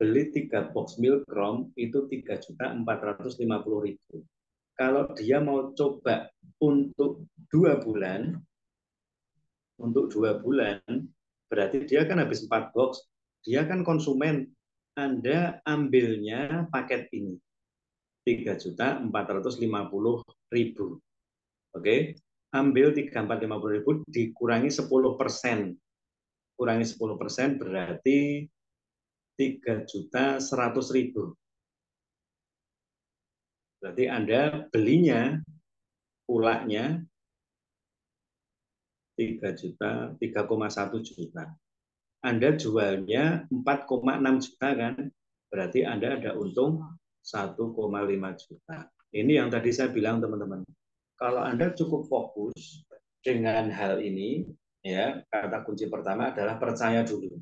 Beli 3 box Milkrom itu 3.450.000. Kalau dia mau coba untuk 2 bulan, berarti dia kan habis 4 box, dia kan konsumen. Anda ambilnya paket ini 3.450.000. Oke, ambil 3.450.000 dikurangi 10%, kurangi 10% berarti 3.100.000. Berarti Anda belinya pulaknya 3,1 juta. Anda jualnya 4,6 juta kan? Berarti Anda ada untung 1,5 juta. Ini yang tadi saya bilang teman-teman. Kalau Anda cukup fokus dengan hal ini, ya kata kunci pertama adalah percaya dulu.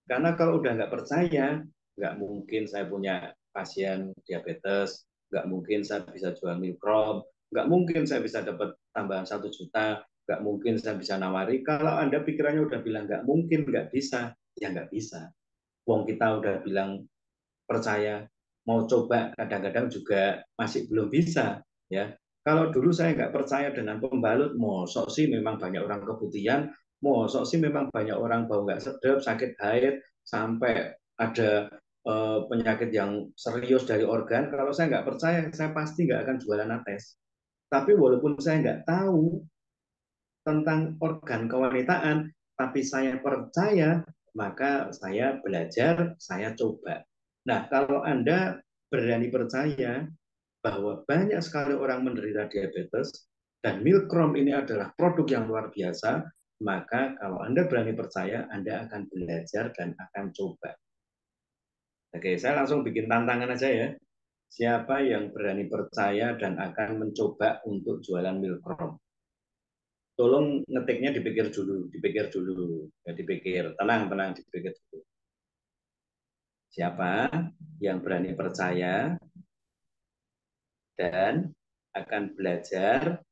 Karena kalau udah nggak percaya, nggak mungkin saya punya pasien diabetes, nggak mungkin saya bisa jual mikrob, nggak mungkin saya bisa dapat tambahan 1 juta, nggak mungkin saya bisa nawari. Kalau Anda pikirannya udah bilang nggak mungkin, nggak bisa, ya nggak bisa. Wong kita udah bilang percaya, mau coba kadang-kadang juga masih belum bisa. Ya, kalau dulu saya nggak percaya dengan pembalut, mosok sih memang banyak orang keputihan, mosok sih memang banyak orang bau nggak sedap, sakit haid, sampai ada penyakit yang serius dari organ. Kalau saya nggak percaya, saya pasti nggak akan jualan ates. Tapi walaupun saya nggak tahu tentang organ kewanitaan, tapi saya percaya, maka saya belajar, saya coba. Nah, kalau Anda berani percaya, bahwa banyak sekali orang menderita diabetes, dan Milkrom ini adalah produk yang luar biasa, maka kalau Anda berani percaya, Anda akan belajar dan akan coba. Oke, saya langsung bikin tantangan aja ya. Siapa yang berani percaya dan akan mencoba untuk jualan Milkrom? Tolong ngetiknya dipikir dulu, ya dipikir, tenang, dipikir dulu. Siapa yang berani percaya dan akan belajar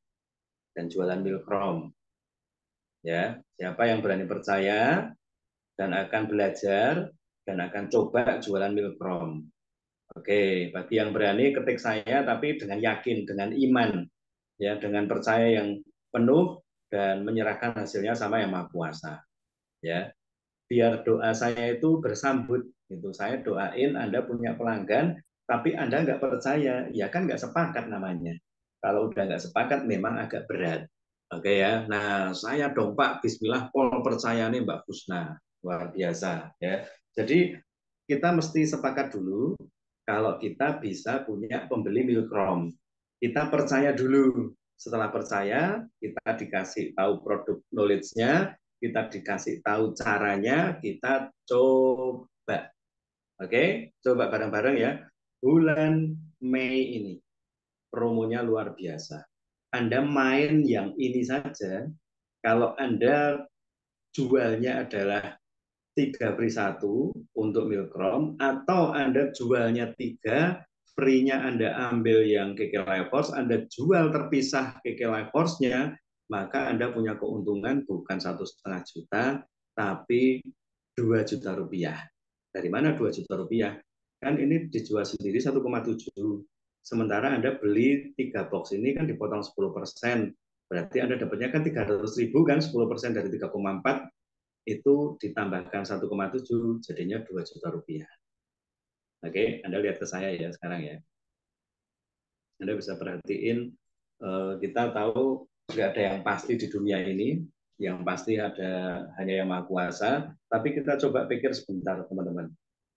dan jualan Milkrom? Ya, siapa yang berani percaya dan akan belajar dan akan coba jualan Milkrom? Oke, bagi yang berani ketik saya tapi dengan yakin, dengan iman, ya, dengan percaya yang penuh dan menyerahkan hasilnya sama Yang Maha Kuasa. Ya, biar doa saya itu bersambut. Gitu. Saya doain Anda punya pelanggan, tapi Anda nggak percaya, ya kan nggak sepakat namanya. Kalau udah nggak sepakat, memang agak berat. Oke ya. Nah, saya dong Pak, Bismillah, pol percaya nih Mbak Husna, luar biasa ya. Jadi kita mesti sepakat dulu kalau kita bisa punya pembeli Milkrom. Kita percaya dulu. Setelah percaya, kita dikasih tahu produk knowledge-nya, kita dikasih tahu caranya, kita coba. Oke, coba bareng-bareng ya. Bulan Mei ini, promonya luar biasa. Anda main yang ini saja, kalau Anda jualnya adalah 3 free 1 untuk Milkrom, atau Anda jualnya 3, free-nya Anda ambil yang KK Life Force, Anda jual terpisah KK Life Force-nya, maka Anda punya keuntungan bukan 1,5 juta, tapi 2 juta rupiah. Dari mana 2 juta rupiah? Kan ini dijual sendiri 1,7. Sementara Anda beli 3 box ini kan dipotong 10%. Berarti Anda dapatnya kan 300.000 kan, 10% dari 3,4 itu ditambahkan 1,7 jadinya 2 juta rupiah. Oke, Anda lihat ke saya ya sekarang ya. Anda bisa perhatiin, kita tahu nggak ada yang pasti di dunia ini, yang pasti ada hanya Yang Maha Kuasa, tapi kita coba pikir sebentar teman-teman.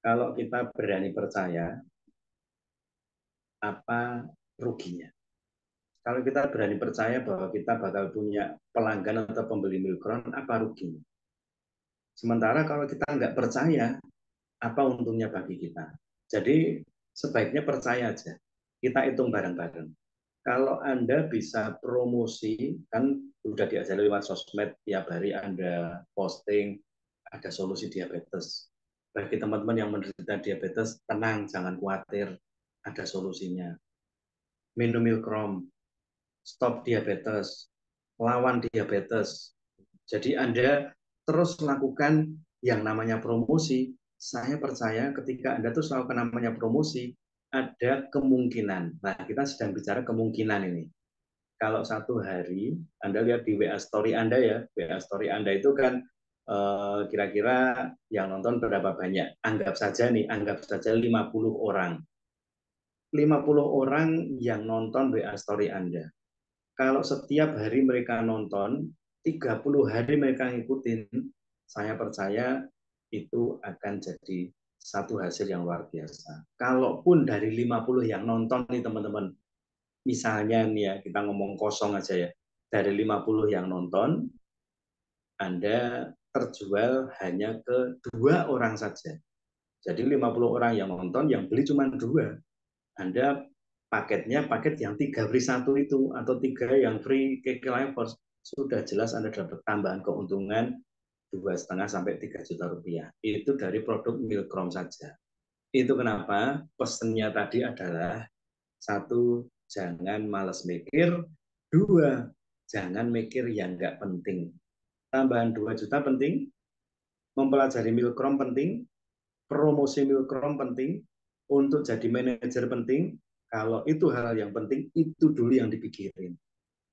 Kalau kita berani percaya, apa ruginya? Kalau kita berani percaya bahwa kita bakal punya pelanggan atau pembeli Milkron, apa ruginya? Sementara kalau kita nggak percaya, apa untungnya bagi kita? Jadi sebaiknya percaya aja. Kita hitung bareng-bareng. Kalau Anda bisa promosi, kan sudah diajari lewat sosmed, tiap hari Anda posting, ada solusi diabetes. Bagi teman-teman yang menderita diabetes, tenang, jangan khawatir, ada solusinya. Minum Milkrom, stop diabetes, lawan diabetes. Jadi Anda terus melakukan yang namanya promosi. Saya percaya ketika Anda terus melakukan namanya promosi, ada kemungkinan. Nah, kita sedang bicara kemungkinan ini. Kalau satu hari, Anda lihat di WA Story Anda ya, WA Story Anda itu kan kira-kira yang nonton berapa banyak. Anggap saja nih, anggap saja 50 orang. 50 orang yang nonton WA Story Anda. Kalau setiap hari mereka nonton, 30 hari mereka ngikutin, saya percaya itu akan jadi satu hasil yang luar biasa. Kalaupun dari 50 yang nonton nih teman-teman, misalnya nih ya, kita ngomong kosong aja ya, dari 50 yang nonton, Anda terjual hanya ke 2 orang saja. Jadi 50 orang yang nonton, yang beli cuma 2. Anda paketnya paket yang 3 free 1 itu, atau 3 yang free KK Life Force, sudah jelas Anda dapat tambahan keuntungan 2,5 sampai 3 juta rupiah. Itu dari produk Milkrom saja. Itu kenapa pesannya tadi adalah, 1, jangan malas mikir, 2, jangan mikir yang nggak penting. Tambahan 2 juta penting, mempelajari Milkrom penting, promosi Milkrom penting, untuk jadi manajer penting. Kalau itu hal yang penting, itu dulu yang dipikirin.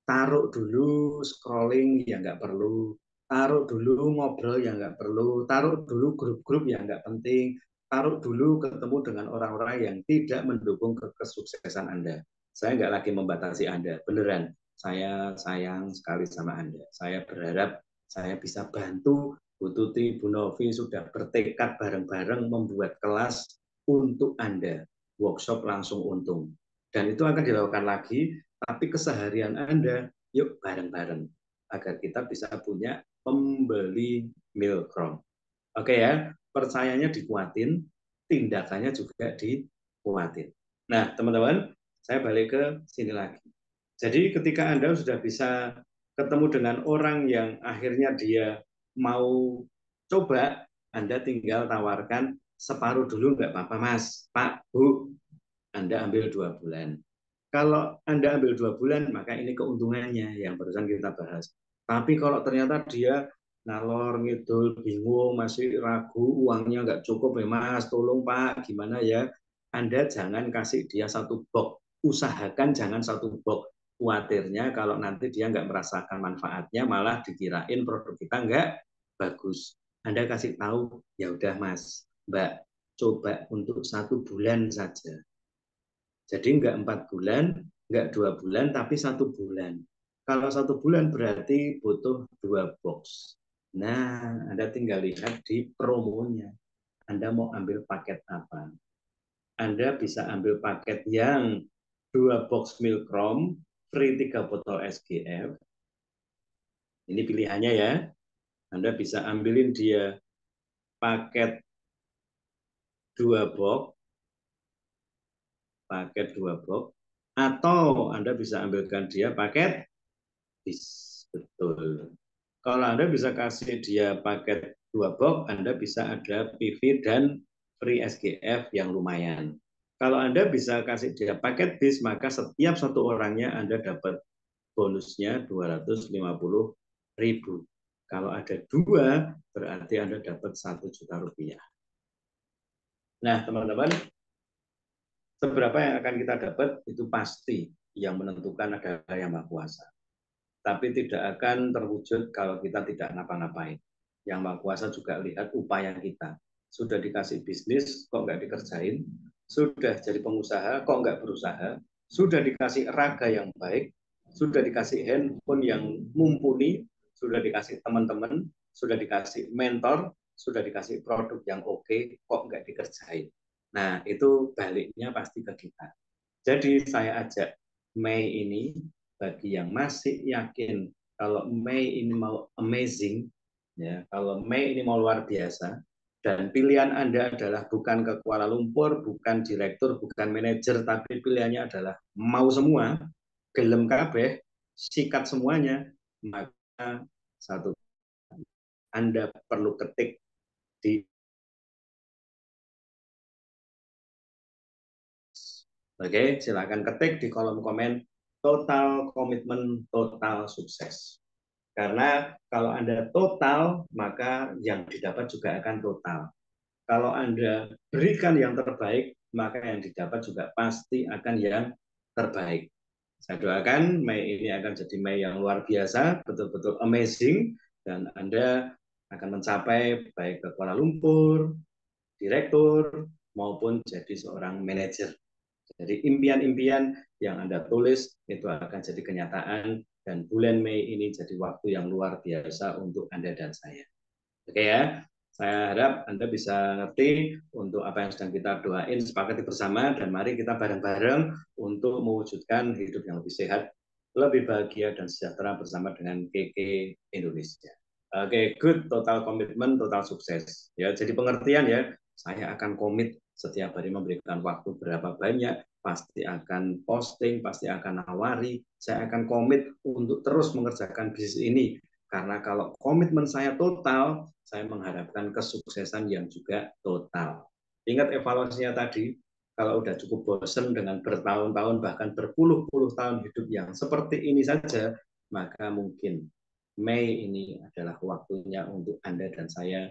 Taruh dulu scrolling yang nggak perlu, taruh dulu ngobrol yang nggak perlu, taruh dulu grup-grup yang nggak penting, taruh dulu ketemu dengan orang-orang yang tidak mendukung kesuksesan Anda. Saya nggak lagi membatasi Anda, beneran. Saya sayang sekali sama Anda. Saya berharap saya bisa bantu Bu Tuti, Bu Novi sudah bertekad bareng-bareng membuat kelas untuk Anda. Workshop langsung untung. Dan itu akan dilakukan lagi, tapi keseharian Anda, yuk bareng-bareng. Agar kita bisa punya pembeli Milkrom. Oke ya, percayanya dikuatin, tindakannya juga dikuatin. Nah, teman-teman, saya balik ke sini lagi. Jadi ketika Anda sudah bisa ketemu dengan orang yang akhirnya dia mau coba, Anda tinggal tawarkan separuh dulu nggak apa-apa Mas, Pak, Bu, Anda ambil 2 bulan. Kalau Anda ambil 2 bulan, maka ini keuntungannya yang barusan kita bahas. Tapi kalau ternyata dia ngalor ngidul, bingung, masih ragu, uangnya nggak cukup, ya Mas, tolong Pak, gimana ya? Anda jangan kasih dia satu box. Usahakan jangan satu box. Khawatirnya kalau nanti dia nggak merasakan manfaatnya, malah dikirain produk kita nggak bagus. Anda kasih tahu, ya udah Mas, Mbak, coba untuk 1 bulan saja. Jadi nggak 4 bulan, nggak 2 bulan, tapi 1 bulan. Kalau 1 bulan berarti butuh 2 box. Nah, Anda tinggal lihat di promonya. Anda mau ambil paket apa? Anda bisa ambil paket yang 2 box Milkrom, free 3 botol SGF. Ini pilihannya ya. Anda bisa ambilin dia paket 2 box, atau Anda bisa ambilkan dia paket bis. Betul. Kalau Anda bisa kasih dia paket 2 box, Anda bisa ada PV dan free SGF yang lumayan. Kalau Anda bisa kasih dia paket bis, maka setiap satu orangnya Anda dapat bonusnya 250.000. Kalau ada 2, berarti Anda dapat 1 juta rupiah. Nah, teman-teman, seberapa yang akan kita dapat itu pasti yang menentukan adalah Yang Maha Kuasa. Tapi tidak akan terwujud kalau kita tidak ngapa-ngapain. Yang Maha Kuasa juga lihat upaya kita. Sudah dikasih bisnis, kok nggak dikerjain? Sudah jadi pengusaha, kok nggak berusaha? Sudah dikasih raga yang baik, sudah dikasih handphone yang mumpuni, sudah dikasih teman-teman, sudah dikasih mentor, sudah dikasih produk yang oke, kok nggak dikerjain? Nah, itu baliknya pasti ke kita. Jadi saya ajak Mei ini, bagi yang masih yakin kalau Mei ini mau amazing, ya, kalau Mei ini mau luar biasa, dan pilihan Anda adalah bukan ke Kuala Lumpur, bukan direktur, bukan manajer, tapi pilihannya adalah mau semua, gelem kabeh, sikat semuanya, maka satu, Anda perlu ketik di Oke, silakan ketik di kolom komen total komitmen, total sukses. Karena kalau Anda total, maka yang didapat juga akan total. Kalau Anda berikan yang terbaik, maka yang didapat juga pasti akan yang terbaik. Saya doakan Mei ini akan jadi Mei yang luar biasa, betul-betul amazing, dan Anda akan mencapai baik ke Kuala Lumpur, direktur, maupun jadi seorang manajer. Jadi impian-impian yang Anda tulis itu akan jadi kenyataan, dan bulan Mei ini jadi waktu yang luar biasa untuk Anda dan saya. Oke ya, saya harap Anda bisa ngerti untuk apa yang sedang kita doain, sepakati bersama, dan mari kita bareng-bareng untuk mewujudkan hidup yang lebih sehat, lebih bahagia, dan sejahtera bersama dengan KK Indonesia. Oke, good, total komitmen, total sukses. Ya, jadi pengertian ya, saya akan komit setiap hari memberikan waktu berapa banyak, pasti akan posting, pasti akan nawari, saya akan komit untuk terus mengerjakan bisnis ini. Karena kalau komitmen saya total, saya mengharapkan kesuksesan yang juga total. Ingat evaluasinya tadi, kalau udah cukup bosan dengan bertahun-tahun, bahkan berpuluh-puluh tahun hidup yang seperti ini saja, maka mungkin Mei ini adalah waktunya untuk Anda dan saya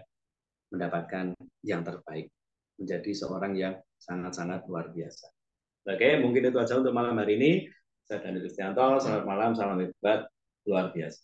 mendapatkan yang terbaik, menjadi seorang yang sangat-sangat luar biasa. Oke, mungkin itu aja untuk malam hari ini. Saya Daniel Kristianto, selamat malam, salam hebat, luar biasa.